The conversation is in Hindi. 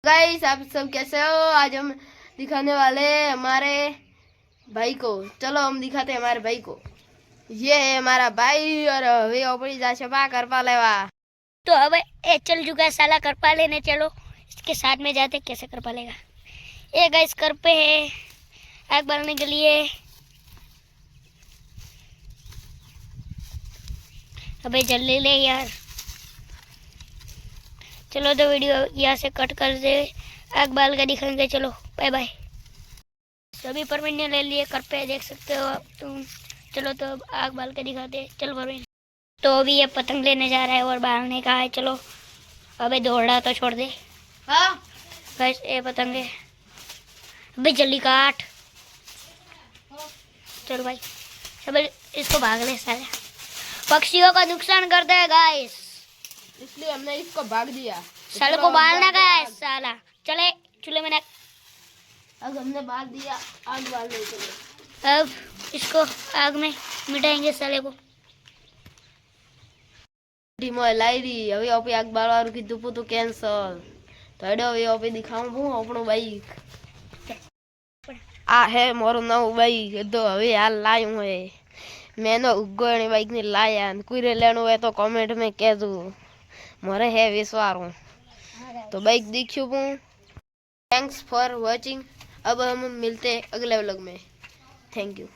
गाइस आप सब कैसे हो। आज हम दिखाने वाले हैं हमारे भाई को। चलो हम दिखाते हैं हमारे भाई को। ये है हमारा भाई और वे ओपड़ी जा छपा कर पा लेवा। तो अब ए चल चुका है साला करपा लेने। चलो इसके साथ में जाते कैसे करपा लेगा। ये गाइस कर पे है आग बालने के लिए। अबे जल्दी ले यार। चलो तो वीडियो यहाँ से कट कर दे, आग बाल का दिखाएंगे। चलो बाय बाय। सभी परवीन ने ले लिए कर पे, देख सकते हो आप तुम। चलो तो अब आग बाल के दिखाते। चल परवीन। तो अभी ये पतंग लेने जा रहा है और बालने का है। चलो अबे दौड़ रहा तो छोड़ दे। हाँ गाइस ये पतंग है। अबे जल्दी काट। चल भाई सब इसको भाग ले साले, पक्षियों का नुकसान करता है गाइस, इसलिए हमने इसको भाग दिया। साले को बालना का है साला। चले चूल्हे में अब हमने बाल दिया, आग बालने के लिए। अब इसको आग में मिटाएंगे साले को। ટીમો લાઈ રી હવે ઓપી આગ બાળવાનું કીધું પૂતું કેન્સલ તો હેડો હવે ઓપી દિખાવું હું આપણું બાઈક આ હે મારું નવું બાઈક તો હવે હાલ લાયું હે મેનો ઉગોણી બાઈક ને લાયા કોઈ રે લેણું હોય તો કમેન્ટ में કહેજો મારે હે વિશ્વારું तो बाइक देखियो हूँ। Thanks for watching. अब हम मिलते हैं अगले व्लॉग में। Thank you.